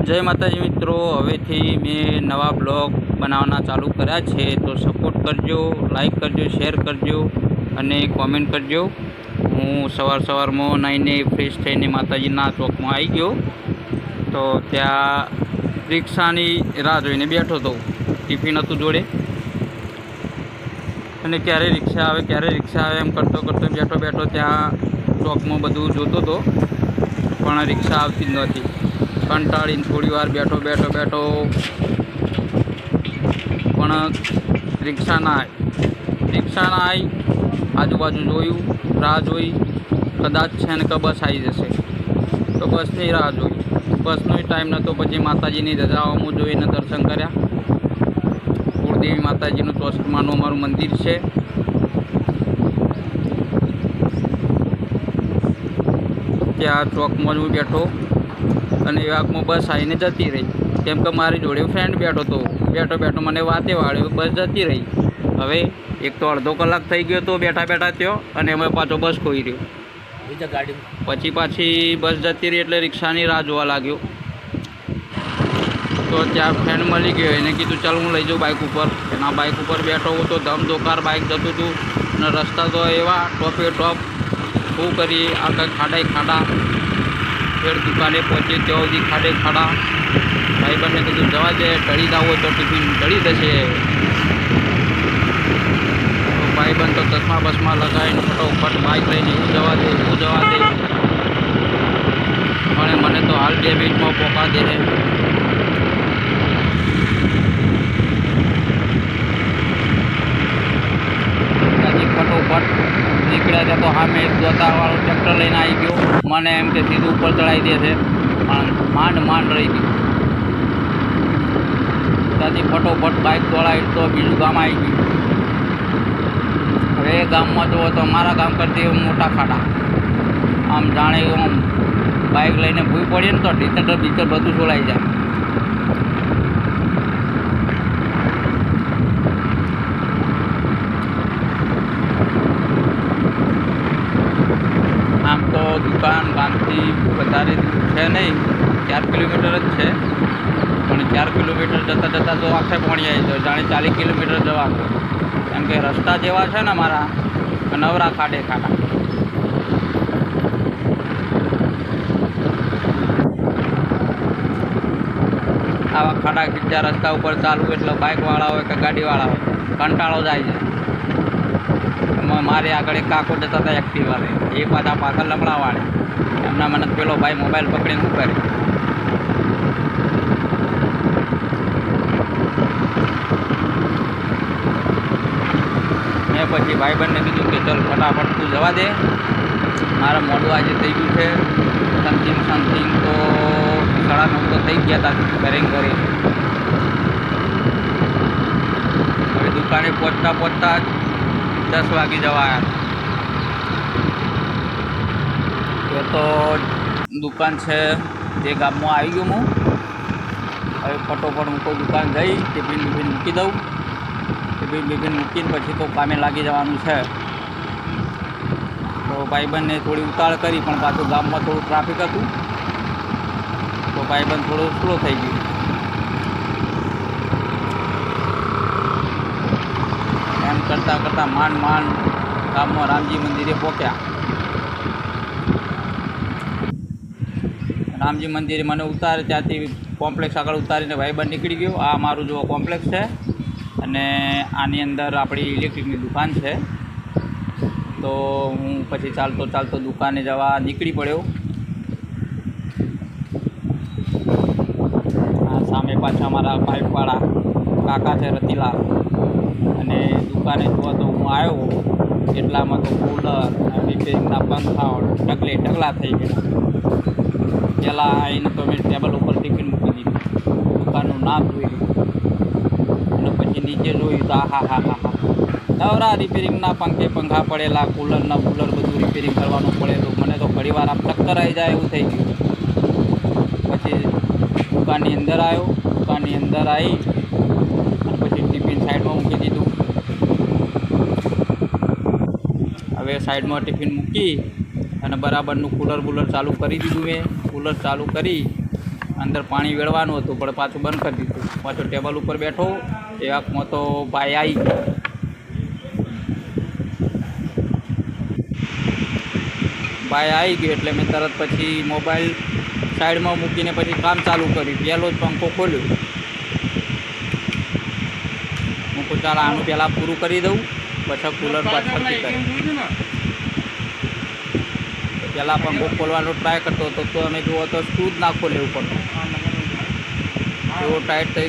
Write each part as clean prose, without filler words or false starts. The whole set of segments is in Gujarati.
जय माताजी मित्रों, हवेथी मैं नवा ब्लॉग बनावना चालू कर्या छे तो सपोर्ट करजो, लाइक करजो, शेर करजो अने कॉमेंट करजो। हूँ सवार में नाईने फ्रेश थईने माताजीना चौक में आई गयो तो त्या रिक्शानी राह जोईने बैठो तो टिफिन हतुं जोड़े अने क्यारे रिक्शा आवे एम करतो बैठो बैठो त्या चौक में बधुं जोतो तो पण रिक्शा आवती ज नथी। कंटाळीने थोड़ी वार बैठो पण रिक्शा ना आई। आजूबाजू जोयुं, राह जोई, कदाच छे ने बस आई जशे तो बसनी राह जोई। बसनो टाइम नतो, पछी माताजीनी रजाओमां जोईने दर्शन कर्या। कुळदेवी माताजीनुं 64 अमारुं मंदिर छे। त्या चौकमां ज बैठो અને વાકમાં બસ આવીને જતી રહી, કેમ કે મારી જોડે ફ્રેન્ડ બેઠો તો મને વાતે વાળ્યો, બસ જતી રહી। હવે એક તો અડધો કલાક થઈ ગયો તો બેઠા થયો અને અમે પાછો બસ ખોઈ રહ્યો। બીજા ગાડી પછી પાછી બસ જતી રહી એટલે રિક્ષાની રાહ જોવા લાગ્યો તો ત્યાં ફ્રેન્ડ મળી ગયો, એને કીધું ચાલ હું લઈ જાઉં બાઇક ઉપર। એના બાઇક ઉપર બેઠો હું તો ધમધોકાર બાઇક જતું હતું અને રસ્તા તો એવા ટોપે ટોપ, શું કરીએ આ કંઈ ખાડા। फिर दुकाने पहुँचे तो खाड़े खाड़ा। भाई बहन ने कीधुं जवा दे, ढળી जाओ तो टिफिन ढળી जशे। तो भाई बहन तो चश्मा बसमा लगाई फटोफट बाइक लईने ऊ जवा दे पण मने तो हाल 2 मिनिट में पोका दे है। फटोफट નીકળ્યા ત્યાં તો સામે એક દોતાવાળો ટ્રેક્ટર લઈને આવી ગયો, મને એમ કે સીધું ઉપર ચડાવી દેશે પણ માંડ રહી ગયું। ત્યાંથી ફટોફટ બાઇક દોડાવી તો બીજું ગામ આવી ગયું। હવે એ ગામમાં જુઓ તો મારા ગામ કરતી મોટા ખાડા, આમ જાણે આમ બાઇક લઈને ભૂઈ પડીએ ને તો ટીચર બધું છોડાઈ જાય। आम तो दुकान गामथी वधारे है नहीं, 4 किलोमीटर ज छे, पण 4 किलोमीटर जता जता तो आखे पहोंची जाए तो जाने 40 किलोमीटर जवा, केम के रस्ता जेवा छे ने मारा नवरा खाड़े खाड़ा। आवा खाड़ा खींचा रस्ता पर चालू एटले बाइकवाळा होय के गाड़ीवाळा होय कंटाळो जाय छे। मारे आगे एक काको जता था एक्टिवा ले, ए पाछा पाछळ लमड़ावाड़े एमना मन पेलो भाई मोबाइल पकड़ीने शू करे। मैं पछी भाई बहन ने कीधुं के चल फटाफट तू जवा दे, मारे मोडुं आज थई गयुं छे। समथिंग तो 9:30 तो थई गया था घरे। हवे दुकाने पહોંચતા 10 वागे जवा। ये तो दुकान है जे गाम में आई गयो। हूँ हवे फटोफट हूँ तो दुकान जई टिफिन मूकी दऊँ। टिफिन मूकीने पछी तो कामे लागी जवानुं छे। तो भाई बहन ने थोड़ी उताळ करी पण पाछुं गाम में थोड़ुं ट्राफिक हतुं तो भाई बहन थोड़ो स्लो थई गयो। एम करता માંડ गाम में रामजी मंदिरे पहुँचा। रामजी मंदिर मैंने उतारे त्याथी कॉम्प्लेक्स आगळ उतारीने भाई बहन निकली गयो। आ मारू जो कॉम्प्लेक्स है अने आनी अंदर आपणी इलेक्ट्रिकनी दुकान है। तो हूँ पछी चालतो दुकाने जवा निकली पड्यो। आ सामे पाछा मारा पाइपवाळा काका है रतीलाल अने दुकाने जुओ तो हूँ आयो એટલામાં તો કુલર રિપેરિંગના પંખાઓ ઢગલા થઈ ગયા। પહેલાં આવીને તો મેં ટેબલ ઉપર ટિફિન મૂકી દીધું, દુકાનનું નામ જોઈ લીધું અને પછી નીચે જોયું તો હા નવરા રિપેરિંગના પંખા પડેલા, કુલર બધું રિપેરિંગ કરવાનું પડે તો મને તો ઘણીવાર આમ ચક્કર આવી જાય એવું થઈ ગયું। પછી દુકાનની અંદર આવ્યો, દુકાનની અંદર આવી અને પછી ટિફિન સાઈડમાં મૂકી દીધું। હવે સાઈડમાં ટિફિન મૂકી અને બરાબરનું કુલર ચાલુ કરી દીધું। મેં કુલર ચાલુ કરી અંદર પાણી વેળવાનું હતું પણ પાછું બંધ કરી દીધું. પાછો ટેબલ ઉપર બેઠો એ વાકમાં તો ભાઈ આવી ગયો. એટલે મેં તરત પછી મોબાઈલ સાઈડમાં મૂકીને પછી કામ ચાલુ કર્યું. પહેલો જ પંખો ખોલ્યો. હું કહું ચાલ આનું પહેલાં પૂરું કરી દઉં પછી કૂલર પાછળથી કરી. પહેલાં પંખો ખોલવાનો ટ્રાય કરતો હતો તો અમે જુઓ તો સ્ક્રૂ જ ના ખોલે ઉપર. એવો ટાઈટ થઈ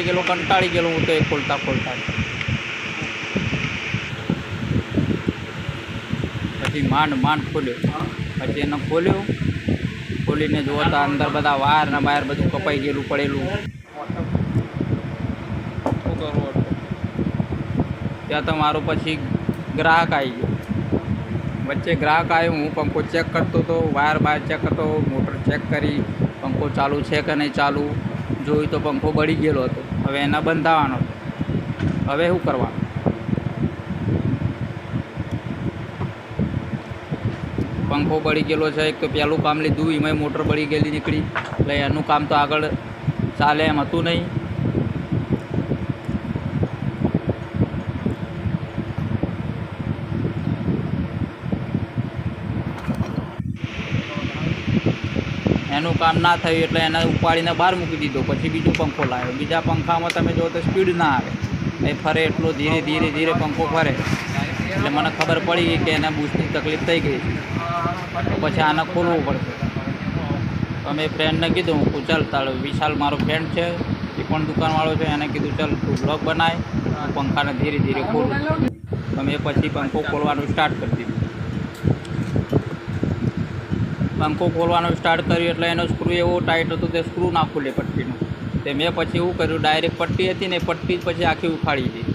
ગયેલો કંટાળી ગયેલો હું તો એ ખોલતા પછી માંડ ખોલ્યો. પછી એને ખોલીને જુઓ તો અંદર બધા વાયર ને બાયર બધું કપાઈ ગયેલું પડેલું. ત્યાં તો મારો પછી ગ્રાહક આવી ગયો. વચ્ચે ગ્રાહક આવ્યો. હું પંખો ચેક કરતો હતો, વાયર બાયર ચેક કરતો, મોટર ચેક કરી, પંખો ચાલુ છે કે નહીં ચાલુ. જોયું તો પંખો બળી ગયેલો હતો. હવે એને બંધાવવાનો હતો. હવે શું કરવાનું? પંખો બળી ગયેલો છે. એક તો પહેલું કામ લીધું એમાં મોટર બળી ગયેલી નીકળી એટલે એનું કામ તો આગળ ચાલે એમ હતું નહીં. એનું કામ ના થયું એટલે એને ઉપાડીને બહાર મૂકી દીધો. પછી બીજો પંખો લાવ્યો. બીજા પંખામાં તમે જો તો સ્પીડ ના આવે, એ ફરે એટલો ધીરે પંખો ફરે. એટલે મને ખબર પડી ગઈ કે એને બૂસ્ટની તકલીફ થઈ ગઈ. તો પછી આને ખોલવું પડશે. તો મેં ફ્રેન્ડને કીધું, હું ચાલ તાળ વિશાલ મારો ફ્રેન્ડ છે, એ પણ દુકાનવાળો છે, એને કીધું ચાલ તું બ્લોગ બનાય, હું પંખાને ધીરે ખોલું. તો મેં પછી પંખો ખોલવાનું સ્ટાર્ટ કરી દીધું. પંખો ખોલવાનું સ્ટાર્ટ કર્યું એટલે એનો સ્ક્રૂ એવો ટાઈટ હતો તે સ્ક્રૂ ના ખુલે પટ્ટીનું. તે મેં પછી એવું કર્યું, ડાયરેક્ટ પટ્ટી હતી ને પટ્ટી જ પછી આખી ઉખાડી દીધી.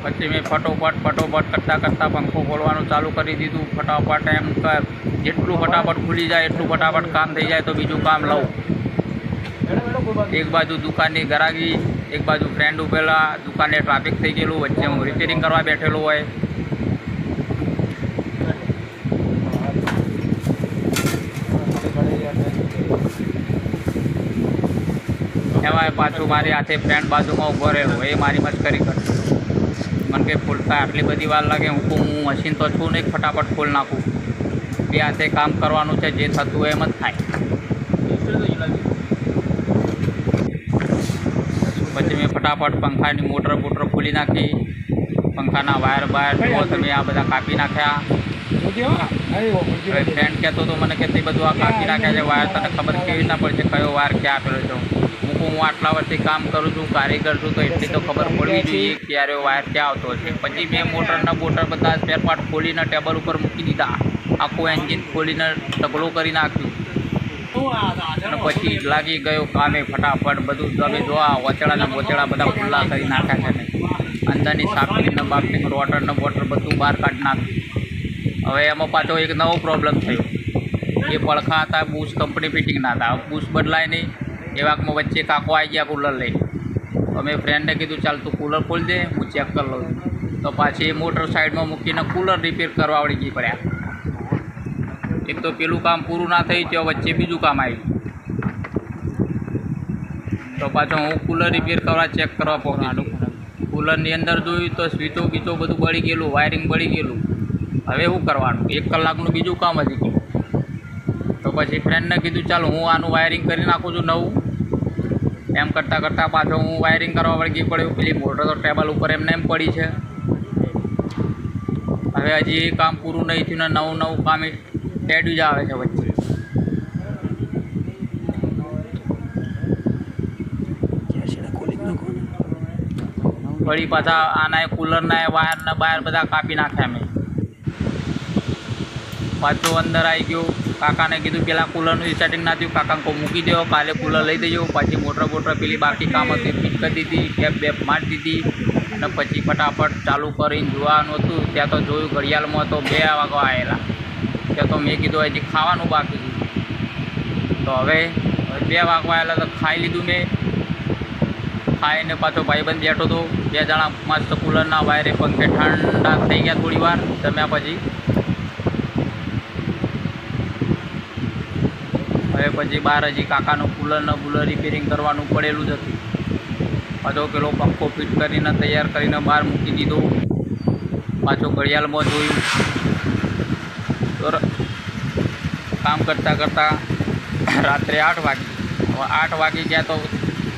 પછી મેં ફટોફટ કરતાં પંખો ખોલવાનું ચાલુ કરી દીધું. ફટાફટ એમ જેટલું ફટાફટ ખુલી જાય એટલું ફટાફટ કામ થઈ જાય તો બીજું કામ લઉં. એક બાજુ દુકાનની ગરાગી, એક બાજુ ફ્રેન્ડ ઉભેલા, દુકાને ટ્રાફિક થઈ ગયેલું, વચ્ચે હું રિપેરિંગ કરવા બેઠેલો હોય. એમાં પાછું મારી હાથે ફ્રેન્ડ બાજુમાં ઊભો રહેલો, એ મારી મસ્કરી કરતો. મને કે ખોલતા આટલી બધી વાર લાગે? હું મશીન તો છું નહીં, ફટાફટ ખોલ નાખું. બે હાથે કામ કરવાનું છે, જે થતું હોય એમ જ થાય. પછી મેં ફટાફટ પંખાની મોટર ખોલી નાખી. પંખાના વાયર જુઓ તમે આ બધા કાપી નાખ્યા. ફ્રેન્ડ કહેતો હતો મને કે તે બધું આ કાપી નાખ્યા છે વાયર, તને ખબર કેવી રીતના પડશે કયો વાયર ક્યાં આપેલો છે? હું આટલા વર્ષથી કામ કરું છું, કારીગર છું, તો એટલી તો ખબર પડવી જોઈએ ક્યારે વાયર ક્યાં આવતો છે. પછી મેં મોટરના બધા સ્પેર પાર્ટ ખોલીને ટેબલ ઉપર મૂકી દીધા. આખું એન્જિન ખોલીને ઢગલો કરી નાખ્યું. અને પછી લાગી ગયો કામે ફટાફટ. બધું તમે જોવા વચેડા બધા ખુલ્લા કરી નાખ્યા છે. અંદરની સાફિંગ રોટર બોટર બધું બહાર કાઢી નાખ્યું. હવે એમાં પાછો એક નવો પ્રોબ્લેમ થયો. એ પડખા હતા બુશ કંપની ફિટિંગના હતા. બુશ બદલાય નહીં. એ વાકમાં વચ્ચે કાકો આવી ગયા કૂલર લઈ. તો મેં ફ્રેન્ડને કીધું ચાલ તું કૂલર ખોલી દે, હું ચેક કરી લઉં છું. તો પાછી એ મોટર સાઈડમાં મૂકીને કૂલર રિપેર કરવા આવડી ગઈ પડ્યા. એક તો પેલું કામ પૂરું ના થયું ત્યાં વચ્ચે બીજું કામ આવ્યું. તો પાછો હું કૂલર રિપેર કરવા ચેક કરવા પહોંચ્યો. કૂલરની અંદર જોયું તો સ્વીચો બીચો બધું બળી ગયેલું, વાયરિંગ બળી ગયેલું. હવે શું કરવાનું? 1 કલાકનું બીજું કામ હતી ગયું. તો પછી ફ્રેન્ડને કીધું ચાલો હું આનું વાયરિંગ કરી નાખું છું નવું. એમ કરતાં પાછો હું વાયરિંગ કરવા વળગી પડ્યો. પેલી મોટર તો ટેબલ ઉપર એમને એમ પડી છે. હવે હજી એ કામ પૂરું નહીં થયું ને નવું કામ ટેડ્યું જ આવે છે વચ્ચે. વળી પાછા આના કૂલરના વાયરના બાયર બધા કાપી નાખ્યા મેં. પાછું અંદર આવી ગયો. કાકાને કીધું પહેલાં કૂલરનું સેટિંગ ના થયું, કાકાને કોઈ મૂકી દો, કાલે કૂલર લઈ દેજો. પછી મોટર પેલી બાકી કામ હતી ફિટ કરી દીધી, ટેપ મારી દીધી. અને પછી ફટાફટ ચાલુ કરીને જોવાનું હતું. ત્યાં તો જોયું ઘડિયાળમાં તો 2 વાગવા આવેલા. ત્યાં તો મેં કીધું હજી ખાવાનું બાકી હતું. તો હવે 2 વાગવા આવેલા તો ખાઈ લીધું મેં. ખાઈને પાછો ભાઈબંધ બેઠો હતો. 2 જણા મસ્ત કુલરના વાયરે પંખે ઠંડા થઈ ગયા. થોડી વાર જમ્યા પછી હવે પછી બહાર હજી કાકાનું કુલર રિપેરિંગ કરવાનું પડેલું જ હતું. પાછો પેલો પંખો ફિટ કરીને તૈયાર કરીને બહાર મૂકી દીધો. પાછો ઘડિયાળમાં જોયું તો કામ કરતાં કરતાં રાત્રે 8 વાગી. હવે 8 વાગી ગયા તો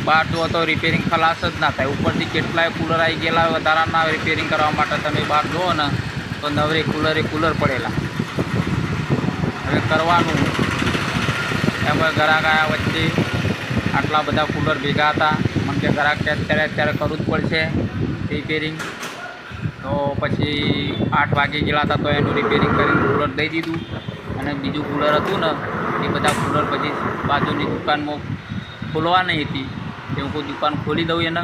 બહાર જુઓ તો રિપેરિંગ ખલાસ જ ના થાય. ઉપરથી કેટલાય કુલર આવી ગયેલા વધારાના રિપેરિંગ કરવા માટે. તમે બહાર જુઓ ને તો નવરે કુલર પડેલા. હવે કરવાનું એમાં ગ્રાહક આવ્યા વચ્ચે આટલા બધા કુલર ભેગા હતા. મને કે ગ્રાહક કે અત્યારે કરવું જ પડશે રિપેરિંગ. તો પછી 8 વાગી ગયેલા હતા તો એનું રિપેરિંગ કરીને કુલર દઈ દીધું. અને બીજું કુલર હતું ને એ બધા કુલર પછી બાજુની દુકાનમાં ખોલવાની હતી. તે હું કોઈ દુકાન ખોલી દઉં એને.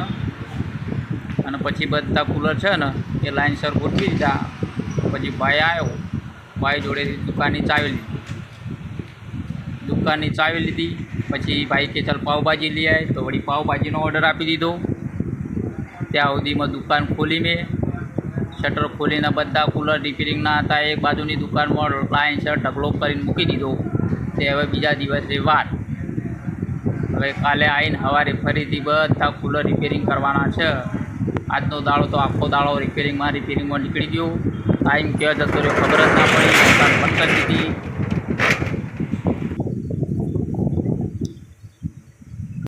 અને પછી બધા કુલર છે ને એ લાઇનસર ગોઠવી દીધા. પછી ભાઈ આવ્યો, ભાઈ જોડેથી દુકાનની ચાવી લીધી. પછી ભાઈ કે ચાલ પાવભાજી લઈ આવે તો વળી પાવભાજીનો ઓર્ડર આપી દીધો. ત્યાં સુધીમાં દુકાન ખોલી મેં. શટર ખોલીને બધા કુલર રિપેરિંગના હતા એક બાજુની દુકાનમાં લાઇનસર ઢગલો કરીને મૂકી દીધો. તે હવે બીજા દિવસે વાત. હવે કાલે આવીને સવારે ફરીથી બધા કુલર રિપેરિંગ કરવાના છે. આજનો દાડો તો આખો દાડો રિપેરિંગમાં નીકળી ગયો. ટાઈમ ક્યાં જતો રહ્યો ખબર જ ના પડી. દુકાન બંધ કરી દીધી.